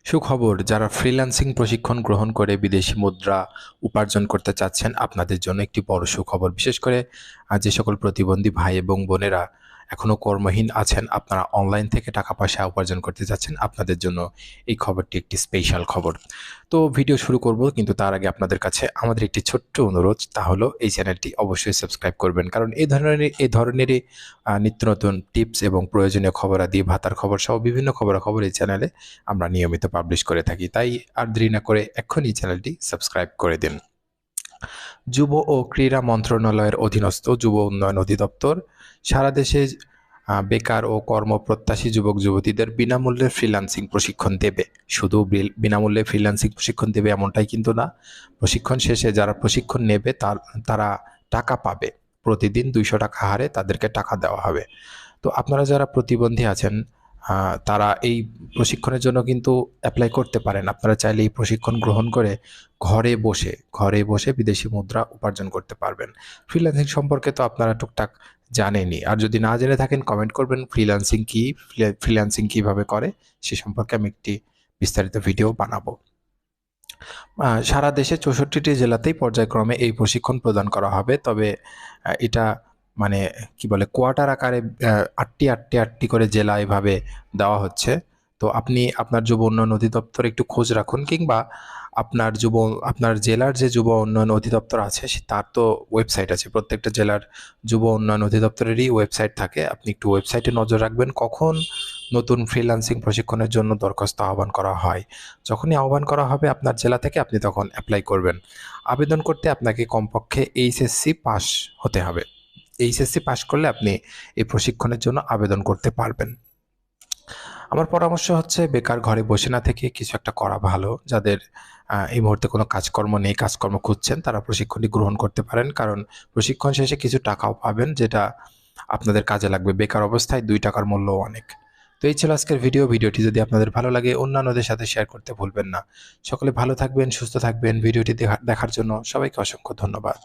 সুখবর, যারা ফ্রিল্যান্সিং প্রশিক্ষণ গ্রহণ করে বিদেশি মুদ্রা উপার্জন করতে চাচ্ছেন, আপনাদের জন্য একটি বড় সুখবর। বিশেষ করে যে সকল প্রতিবন্ধী ভাই এবং বোনেরা এখনও কর্মহীন আছেন, আপনারা অনলাইন থেকে টাকা পয়সা উপার্জন করতে চাচ্ছেন, আপনাদের জন্য এই খবরটি একটি স্পেশাল খবর। তো ভিডিও শুরু করব, কিন্তু তার আগে আপনাদের কাছে আমাদের একটি ছোট্ট অনুরোধ, তা হলো এই চ্যানেলটি অবশ্যই সাবস্ক্রাইব করবেন, কারণ এই ধরনেরই নিত্য নতুন টিপস এবং প্রয়োজনীয় খবরাদি, ভাতার খবর সহ বিভিন্ন খবরাখবর এই চ্যানেলে আমরা নিয়মিত পাবলিশ করে থাকি। তাই আর দেরি না করে এক্ষুনি চ্যানেলটি সাবস্ক্রাইব করে দিন। যুব ও ক্রীড়া মন্ত্রণালয়ের অধীনস্থ যুব উন্নয়ন অধিদপ্তর সারা দেশে বেকার ও কর্মপ্রত্যাশী যুবক যুবতীদের বিনামূল্যে ফ্রিল্যান্সিং প্রশিক্ষণ দেবে। শুধু বিনামূল্যে ফ্রিল্যান্সিং প্রশিক্ষণ দেবে এমনটাই কিন্তু না। প্রশিক্ষণ শেষে যারা প্রশিক্ষণ নেবে তারা টাকা পাবে। প্রতিদিন 200 টাকা হারে তাদেরকে টাকা দেওয়া হবে। তো আপনারা যারা প্রতিবন্ধী আছেন, তারা এই প্রশিক্ষণের জন্য কিন্তু অ্যাপ্লাই করতে পারেন। আপনারা চাইলে এই প্রশিক্ষণ গ্রহণ করে ঘরে বসে বিদেশি মুদ্রা উপার্জন করতে পারবেন। ফ্রিল্যান্সিং সম্পর্কে তো আপনারা টুকটাক জানেনই। আর যদি না জেনে থাকেন কমেন্ট করবেন ফ্রিল্যান্সিং কী, ফ্রিল্যান্সিং কীভাবে করে সে সম্পর্কে আমি একটি বিস্তারিত ভিডিও বানাবো। সারা দেশে 64টি জেলাতেই পর্যায়ক্রমে এই প্রশিক্ষণ প্রদান করা হবে। তবে এটা মানে কি বলে, কোয়ার্টার আকারে ৮টি করে জেলা এভাবে দেওয়া হচ্ছে। তো আপনি আপনার যুব উন্নয়ন অধিদপ্তরে একটু খোঁজ রাখুন, কিংবা আপনার জেলার যে যুব উন্নয়ন অধিদপ্তর আছে তার তো ওয়েবসাইট আছে। প্রত্যেকটা জেলার যুব উন্নয়ন অধিদপ্তরেরই ওয়েবসাইট থাকে। আপনি একটু ওয়েবসাইটে নজর রাখবেন কখন নতুন ফ্রিল্যান্সিং প্রশিক্ষণের জন্য দরখাস্ত আহ্বান করা হয়। যখনই আহ্বান করা হবে আপনার জেলা থেকে, আপনি তখন অ্যাপ্লাই করবেন। আবেদন করতে আপনাকে কমপক্ষে এইচএসসি পাস হতে হবে। এইচএসসি পাস করলে আপনি এই প্রশিক্ষণের জন্য আবেদন করতে পারবেন। আমার পরামর্শ হচ্ছে, বেকার ঘরে বসে না থেকে কিছু একটা করা ভালো। যাদের এই মুহূর্তে কোনো কাজকর্ম নেই, কাজকর্ম খুঁজছেন, তারা প্রশিক্ষণটি গ্রহণ করতে পারেন, কারণ প্রশিক্ষণ শেষে কিছু টাকাও পাবেন, যেটা আপনাদের কাজে লাগবে। বেকার অবস্থায় 2 টাকার মূল্যও অনেক। তো এই ছিল আজকের ভিডিওটি যদি আপনাদের ভালো লাগে অন্যান্যদের সাথে শেয়ার করতে ভুলবেন না। সকলে ভালো থাকবেন, সুস্থ থাকবেন। ভিডিওটি দেখার জন্য সবাইকে অসংখ্য ধন্যবাদ।